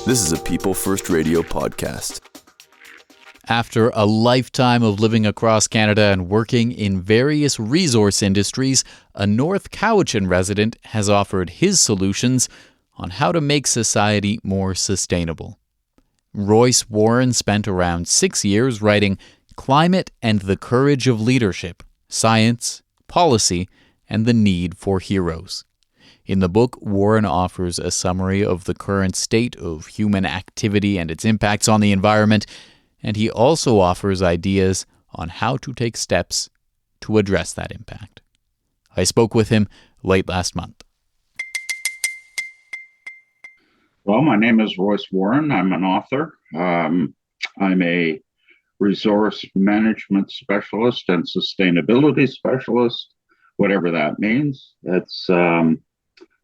This is a People First Radio podcast. After a lifetime of living across Canada and working in various resource industries, a North Cowichan resident has offered his solutions on how to make society more sustainable. Royce Warren spent around 6 years writing Climate and the Courage of Leadership, Science, Policy, and the Need for Heroes. In the book, Warren offers a summary of the current state of human activity and its impacts on the environment, and he also offers ideas on how to take steps to address that impact. I spoke with him late last month. Well, my name is Royce Warren. I'm an author. I'm a resource management specialist and sustainability specialist, whatever that means.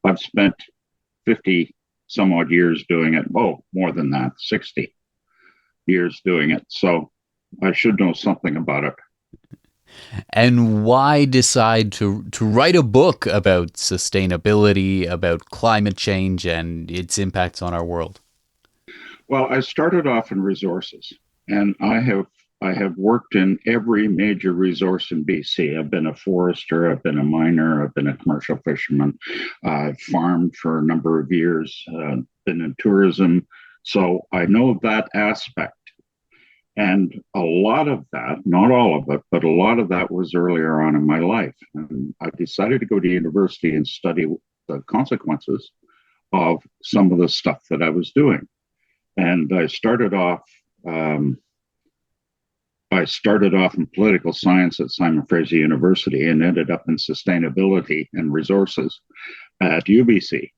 I've spent 50 some odd years doing it. Oh, more than that, 60 years doing it. So I should know something about it. And why decide to write a book about sustainability, about climate change and its impacts on our world? Well, I started off in resources, and I have worked in every major resource in BC. I've been a forester, I've been a miner, I've been a commercial fisherman. I've farmed for a number of years, been in tourism. So I know that aspect. And a lot of that, not all of it, but a lot of that was earlier on in my life. And I decided to go to university and study the consequences of some of the stuff that I was doing. And I started off in political science at Simon Fraser University and ended up in sustainability and resources at UBC.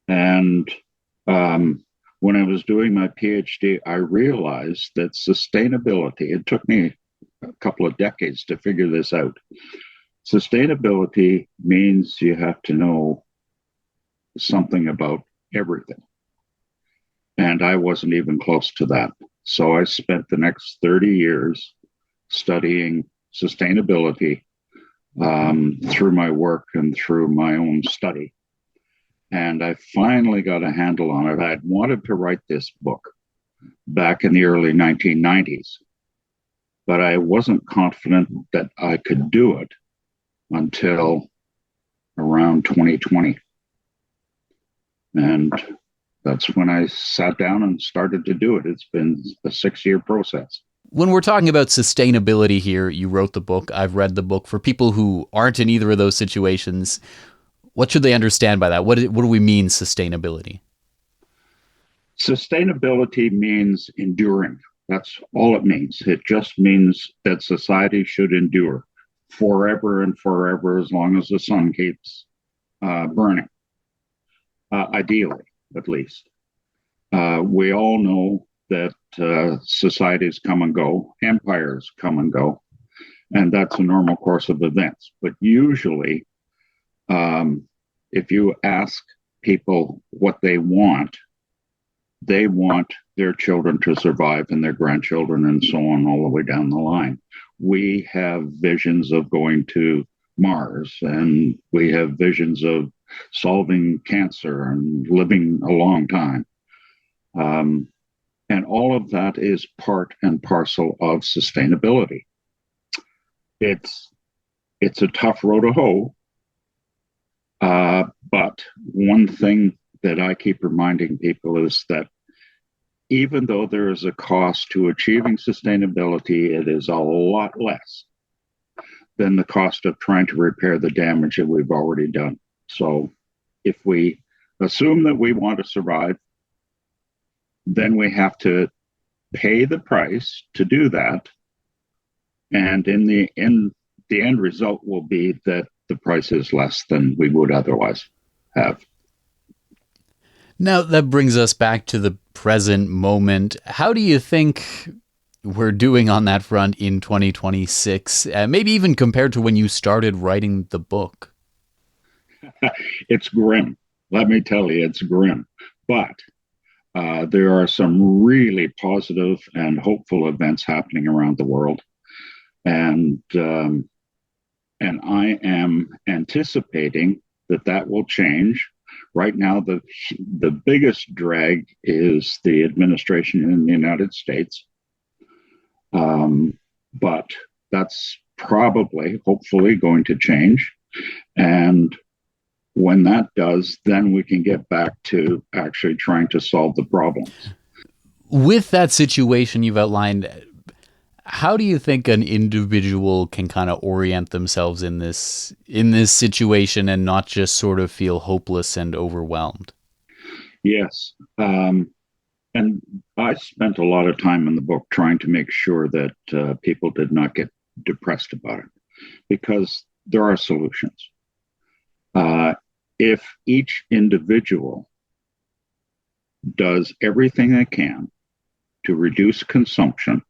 And when I was doing my PhD, I realized that sustainability, it took me a couple of decades to figure this out. Sustainability means you have to know something about everything. And I wasn't even close to that. So I spent the next 30 years studying sustainability through my work and through my own study. And I finally got a handle on it. I'd wanted to write this book back in the early 1990s, but I wasn't confident that I could do it until around 2020. And that's when I sat down and started to do it. It's been a 6-year process. When we're talking about sustainability here, you wrote the book, I've read the book. For people who aren't in either of those situations, what should they understand by that? What do we mean, sustainability? Sustainability means enduring. That's all it means. It just means that society should endure forever and forever as long as the sun keeps burning, ideally, at least. We all know that societies come and go, empires come and go, and that's a normal course of events. But usually, if you ask people what they want their children to survive and their grandchildren and so on all the way down the line. We have visions of going to Mars, and we have visions of solving cancer and living a long time. And all of that is part and parcel of sustainability. It's a tough road to hoe. But one thing that I keep reminding people is that even though there is a cost to achieving sustainability, it is a lot less than the cost of trying to repair the damage that we've already done. So if we assume that we want to survive, then we have to pay the price to do that. And in the end result will be that the price is less than we would otherwise have. Now, that brings us back to the present moment. How do you think we're doing on that front in 2026, maybe even compared to when you started writing the book? It's grim. Let me tell you, it's grim. But there are some really positive and hopeful events happening around the world. And I am anticipating that will change Right now, the biggest drag is the administration in the United States. But that's probably, hopefully, going to change. And when that does, then we can get back to actually trying to solve the problems. With that situation you've outlined, how do you think an individual can kind of orient themselves in this situation and not just sort of feel hopeless and overwhelmed? Yes. And I spent a lot of time in the book trying to make sure that people did not get depressed about it, because there are solutions. If each individual does everything they can to reduce consumption,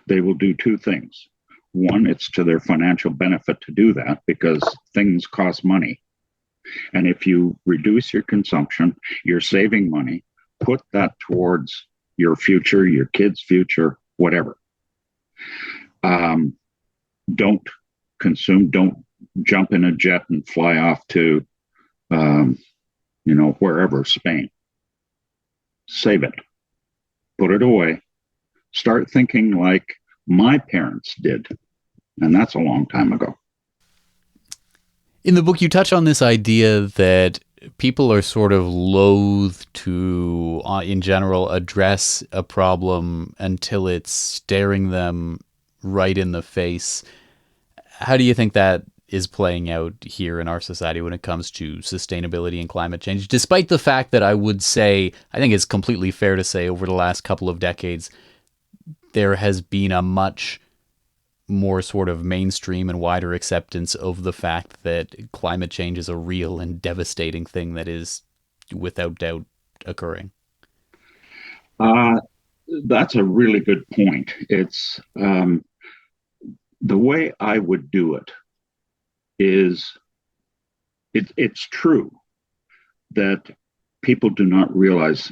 they will do two things. One, it's to their financial benefit to do that because things cost money. And if you reduce your consumption, you're saving money. Put that towards your future, your kids' future, whatever. Don't consume, don't jump in a jet and fly off to, wherever, Spain. Save it. Put it away. Start thinking like my parents did. And that's a long time ago. In the book, you touch on this idea that people are sort of loath to, in general, address a problem until it's staring them right in the face. How do you think that is playing out here in our society when it comes to sustainability and climate change? Despite the fact that I would say, I think it's completely fair to say over the last couple of decades, there has been a much more sort of mainstream and wider acceptance of the fact that climate change is a real and devastating thing that is without doubt occurring. That's a really good point. It's the way I would do it is it's true that people do not realize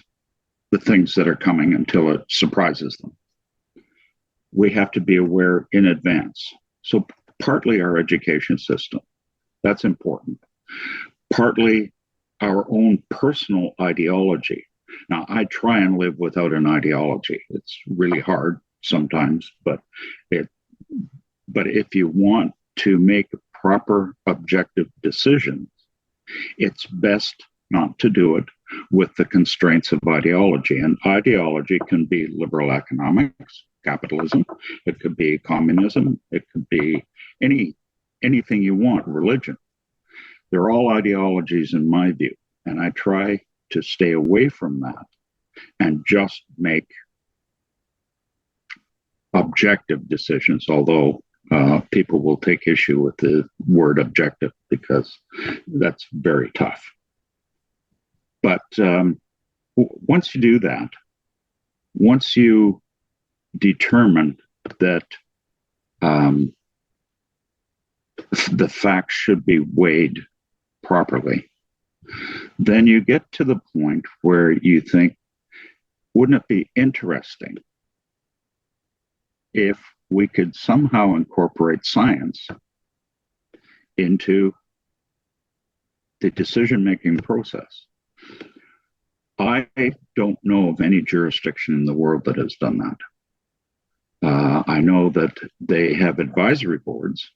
the things that are coming until it surprises them. We have to be aware in advance. So partly our education system, that's important. Partly our own personal ideology. Now, I try and live without an ideology. It's really hard sometimes, but if you want to make proper objective decisions, it's best not to do it with the constraints of ideology. And ideology can be liberal economics, capitalism, it could be communism, it could be anything you want, religion. They're all ideologies in my view. And I try to stay away from that and just make objective decisions, although people will take issue with the word objective because that's very tough. But once you do that, once you determine that the facts should be weighed properly, then you get to the point where you think, wouldn't it be interesting if we could somehow incorporate science into the decision-making process? I don't know of any jurisdiction in the world that has done that. I know that they have advisory boards.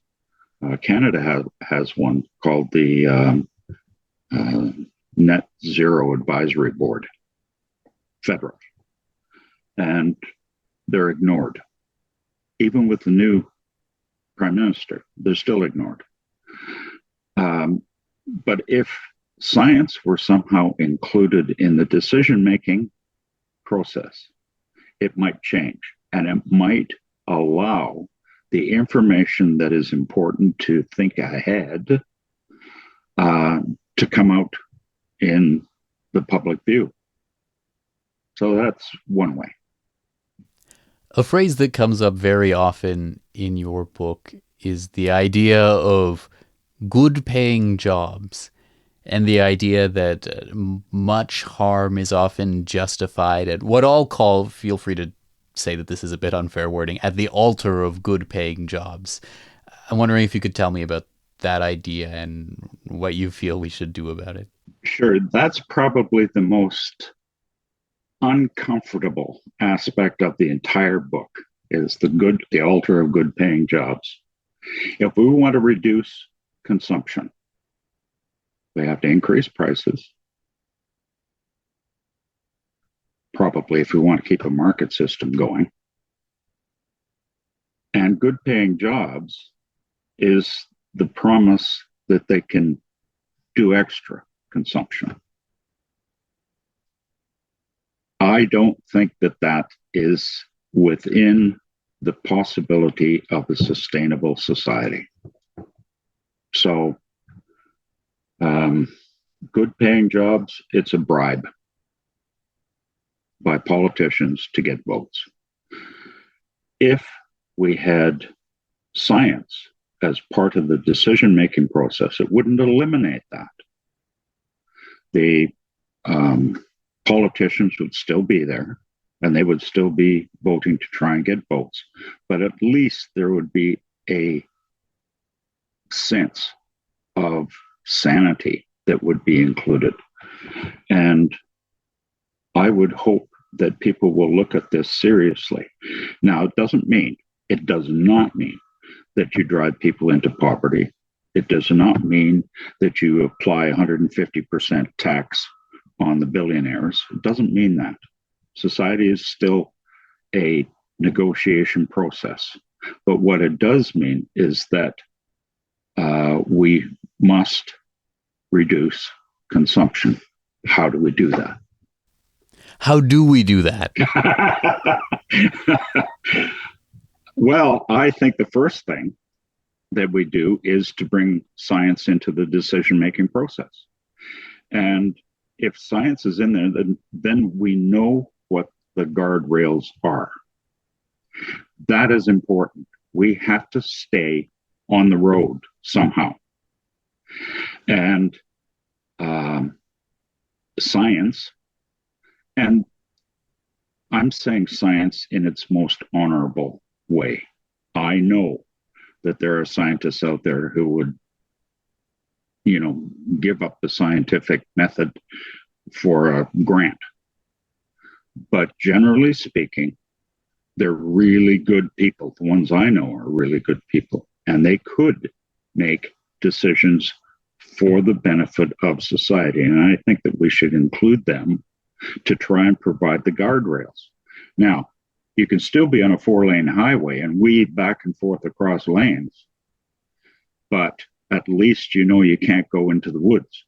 Canada has one called the Net Zero Advisory Board, federal, and they're ignored. Even with the new prime minister, they're still ignored. But if science were somehow included in the decision-making process, it might change, and it might allow the information that is important to think ahead to come out in the public view. So that's one way. A phrase that comes up very often in your book is the idea of good paying jobs and the idea that much harm is often justified at what I'll call, feel free to say that this is a bit unfair wording, at the altar of good paying jobs. I'm wondering if you could tell me about that idea and what you feel we should do about it. Sure, that's probably the most uncomfortable aspect of the entire book is the altar of good paying jobs. If we want to reduce consumption, we have to increase prices. Probably if we want to keep a market system going. And good paying jobs is the promise that they can do extra consumption. I don't think that that is within the possibility of a sustainable society. So, good paying jobs, it's a bribe by politicians to get votes. If we had science as part of the decision-making process, it wouldn't eliminate that. The politicians would still be there, and they would still be voting to try and get votes. But at least there would be a sense of sanity that would be included. And I would hope that people will look at this seriously. Now, it does not mean that you drive people into poverty. It does not mean that you apply 150% tax on the billionaires. It doesn't mean that. Society is still a negotiation process. But what it does mean is that we must reduce consumption. How do we do that? How do we do that? Well, I think the first thing that we do is to bring science into the decision-making process. And if science is in there, then we know what the guardrails are. That is important. We have to stay on the road somehow. And science, and I'm saying science in its most honorable way. I know that there are scientists out there who would, give up the scientific method for a grant. But generally speaking, they're really good people. The ones I know are really good people, and they could make decisions for the benefit of society. And I think that we should include them to try and provide the guardrails. Now, you can still be on a 4-lane highway and weave back and forth across lanes, but at least you can't go into the woods.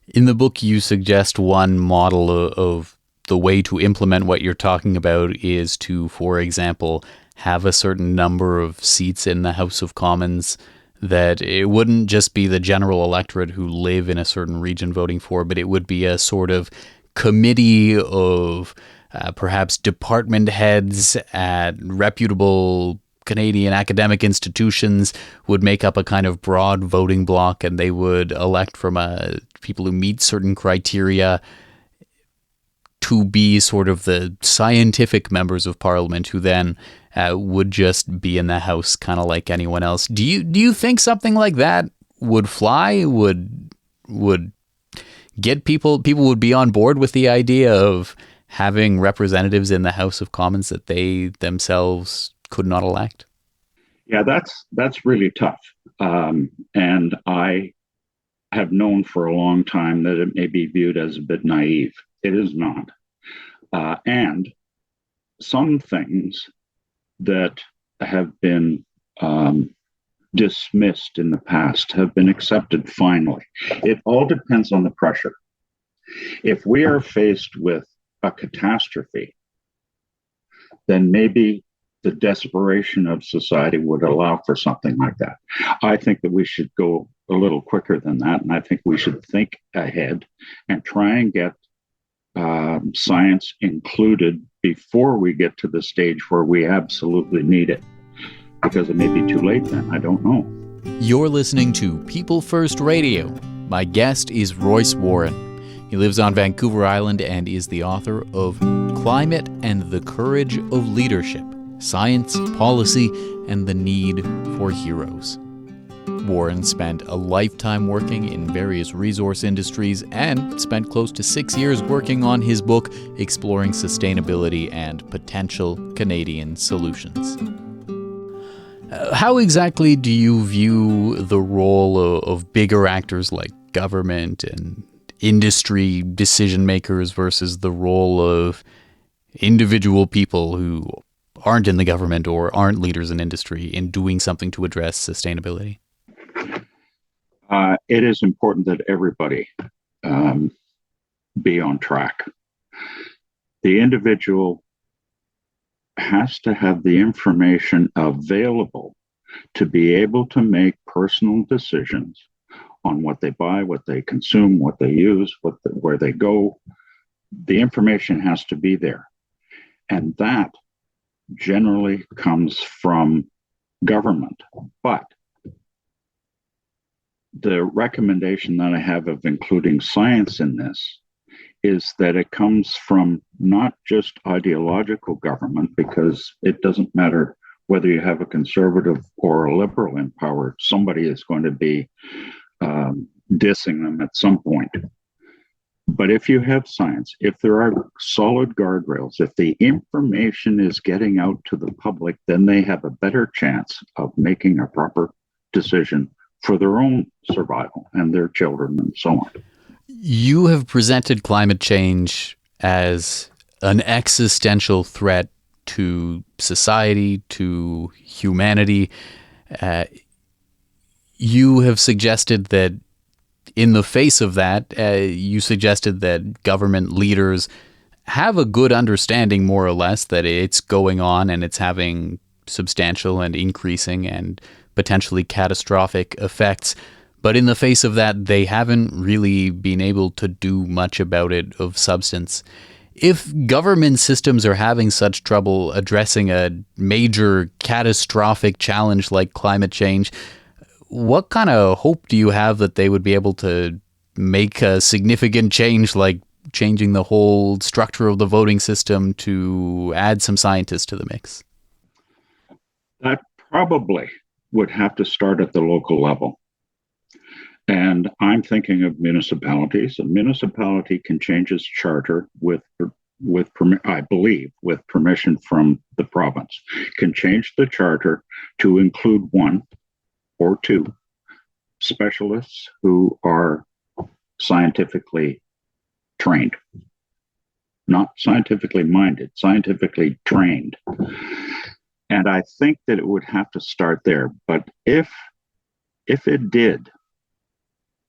In the book, you suggest one model of the way to implement what you're talking about is to, for example, have a certain number of seats in the House of Commons, that it wouldn't just be the general electorate who live in a certain region voting for, but it would be a sort of committee of perhaps department heads at reputable Canadian academic institutions would make up a kind of broad voting bloc, and they would elect from people who meet certain criteria to be sort of the scientific members of Parliament who then would just be in the House kind of like anyone else. Do you think something like that would fly? Would get people would be on board with the idea of having representatives in the House of Commons that they themselves could not elect? Yeah, that's really tough. And I have known for a long time that it may be viewed as a bit naive. It is not. And some things that have been dismissed in the past have been accepted finally. It all depends on the pressure. If we are faced with a catastrophe, then maybe the desperation of society would allow for something like that. I think that we should go a little quicker than that, and I think we should think ahead and try and get science included before we get to the stage where we absolutely need it, because it may be too late then. I don't know. You're listening to People First Radio. My guest is Royce Warren. He lives on Vancouver Island and is the author of Climate and the Courage of Leadership: Science, Policy, and the Need for Heroes. Warren spent a lifetime working in various resource industries and spent close to 6 years working on his book exploring sustainability and potential Canadian solutions. How exactly do you view the role of bigger actors like government and industry decision makers versus the role of individual people who aren't in the government or aren't leaders in industry in doing something to address sustainability? It is important that everybody be on track. The individual has to have the information available to be able to make personal decisions on what they buy, what they consume, what they use, where they go. The information has to be there. And that generally comes from government. But the recommendation that I have of including science in this is that it comes from not just ideological government, because it doesn't matter whether you have a conservative or a liberal in power, somebody is going to be dissing them at some point. But if you have science, if there are solid guardrails, if the information is getting out to the public, then they have a better chance of making a proper decision for their own survival and their children and so on. You have presented climate change as an existential threat to society, to humanity. You have suggested that in the face of that, you suggested that government leaders have a good understanding, more or less, that it's going on and it's having substantial and increasing and potentially catastrophic effects. But in the face of that, they haven't really been able to do much about it of substance. If government systems are having such trouble addressing a major catastrophic challenge like climate change, what kind of hope do you have that they would be able to make a significant change, like changing the whole structure of the voting system to add some scientists to the mix? That probably would have to start at the local level. And I'm thinking of municipalities. A municipality can change its charter I believe, with permission from the province, can change the charter to include one or two specialists who are scientifically trained, not scientifically minded, scientifically trained. And I think that it would have to start there. But if it did,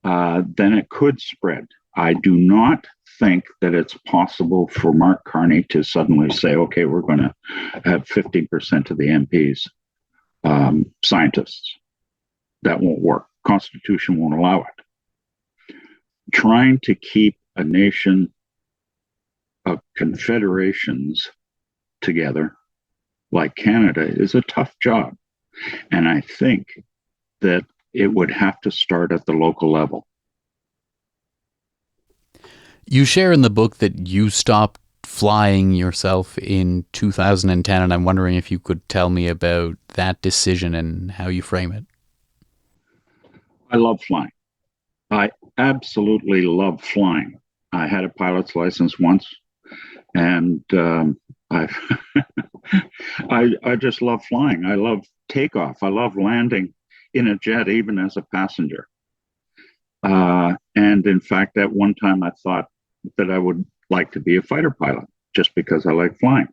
then it could spread. I do not think that it's possible for Mark Carney to suddenly say, okay, we're going to have 50% of the MPs scientists. That won't work. Constitution won't allow it. Trying to keep a nation of confederations together like Canada is a tough job. And I think that it would have to start at the local level. You share in the book that you stopped flying yourself in 2010, and I'm wondering if you could tell me about that decision and how you frame it. I love flying. I absolutely love flying. I had a pilot's license once, and I just love flying. I love takeoff. I love landing in a jet, even as a passenger. And in fact, at one time, I thought that I would like to be a fighter pilot just because I like flying.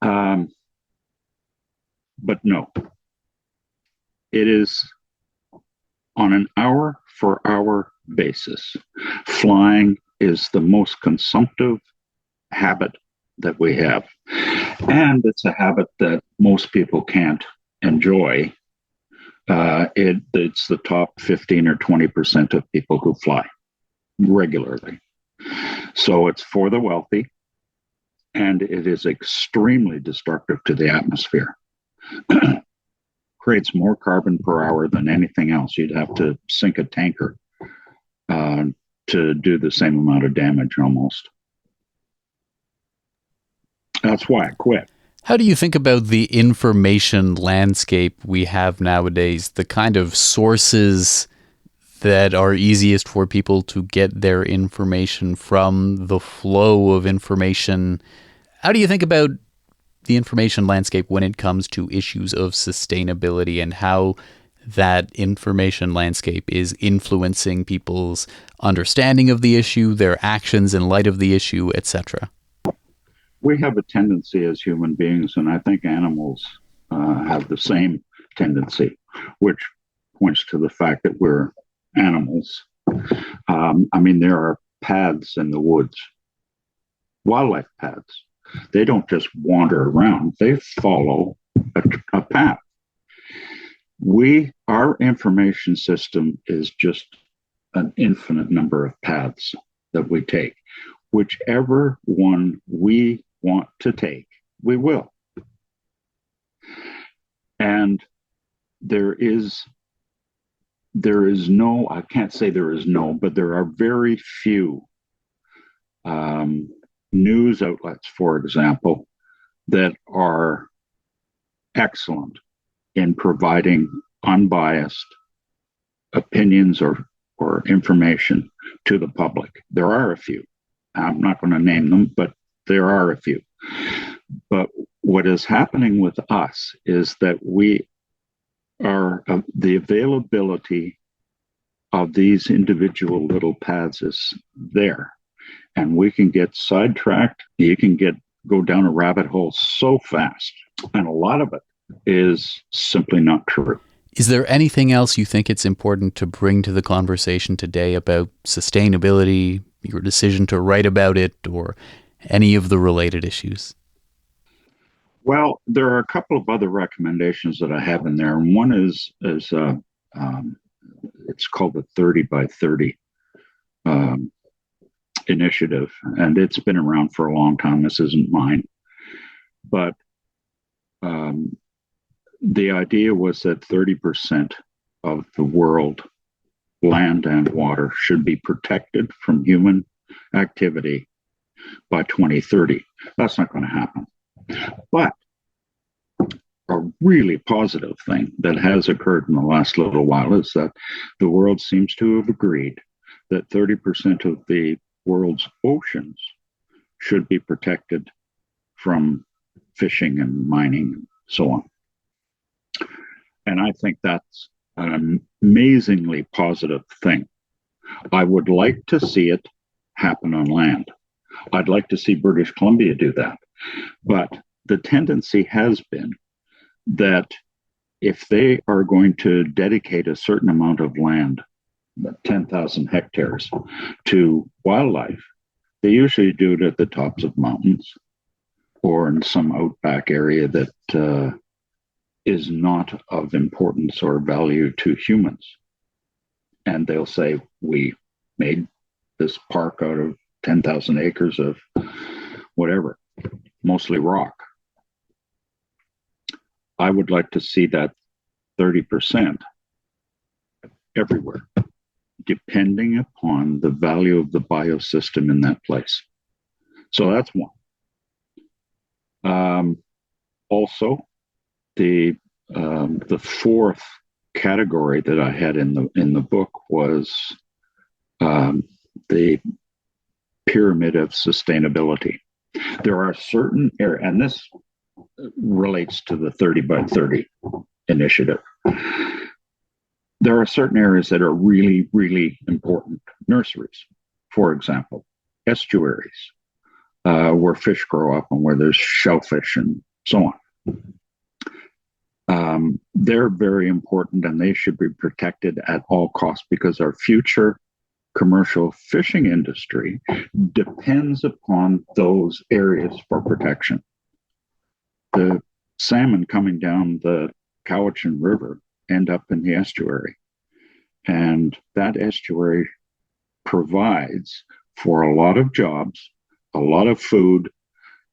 But no, it is on an hour-for-hour basis. Flying is the most consumptive habit that we have. And it's a habit that most people can't enjoy. It's the top 15 or 20% of people who fly regularly. So it's for the wealthy, and it is extremely destructive to the atmosphere. Creates more carbon per hour than anything else. You'd have to sink a tanker to do the same amount of damage almost. That's why I quit. How do you think about the information landscape we have nowadays, the kind of sources that are easiest for people to get their information from, the flow of information? How do you think about the information landscape when it comes to issues of sustainability and how that information landscape is influencing people's understanding of the issue, their actions in light of the issue, etc.? We have a tendency as human beings, and I think animals have the same tendency, which points to the fact that we're animals. There are paths in the woods, wildlife paths. They don't just wander around, they follow a path. Our information system is just an infinite number of paths that we take. Whichever one we want to take, we will. And there is no, I can't say there is no, but there are very few news outlets, for example, that are excellent in providing unbiased opinions or information to the public. There are a few. I'm not going to name them, but there are a few. But what is happening with us is that we are the availability of these individual little paths is there, and we can get sidetracked. You can go down a rabbit hole so fast, and a lot of it is simply not true. Is there anything else you think it's important to bring to the conversation today about sustainability, your decision to write about it, or any of the related issues? Well, there are a couple of other recommendations that I have in there. And one is it's called the 30 by 30 initiative, and it's been around for a long time. This isn't mine, but the idea was that 30% of the world, land and water, should be protected from human activity by 2030. That's not going to happen. But a really positive thing that has occurred in the last little while is that the world seems to have agreed that 30% of the world's oceans should be protected from fishing and mining and so on. And I think that's an amazingly positive thing. I would like to see it happen on land. I'd like to see British Columbia do that. But the tendency has been that if they are going to dedicate a certain amount of land, 10,000 hectares, to wildlife, they usually do it at the tops of mountains or in some outback area that is not of importance or value to humans. And they'll say, we made this park out of 10,000 acres of whatever, mostly rock. I would like to see that 30% everywhere, depending upon the value of the biosystem in that place. So that's one. Also, the fourth category that I had in the book was the pyramid of sustainability. There are certain areas, and this relates to the 30 by 30 initiative. There are certain areas that are really, really important. Nurseries, for example, estuaries, where fish grow up and where there's shellfish and so on. They're very important, and they should be protected at all costs because our future commercial fishing industry depends upon those areas for protection. The salmon coming down the Cowichan River end up in the estuary, and that estuary provides for a lot of jobs, a lot of food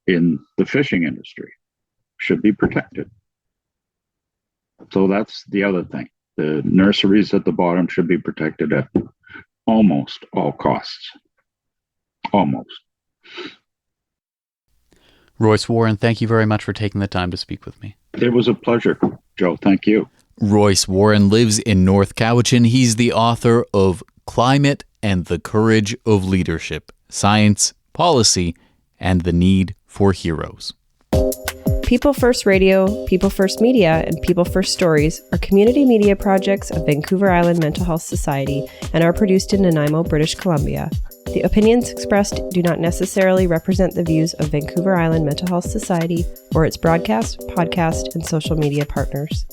in the fishing industry. Should be protected. So that's the other thing. The nurseries at the bottom should be protected at almost all costs. Almost. Royce Warren, thank you very much for taking the time to speak with me. It was a pleasure, Joe. Thank you. Royce Warren lives in North Cowichan. He's the author of Climate and the Courage of Leadership, Science, Policy, and the Need for Heroes. People First Radio, People First Media, and People First Stories are community media projects of Vancouver Island Mental Health Society and are produced in Nanaimo, British Columbia. The opinions expressed do not necessarily represent the views of Vancouver Island Mental Health Society or its broadcast, podcast, and social media partners.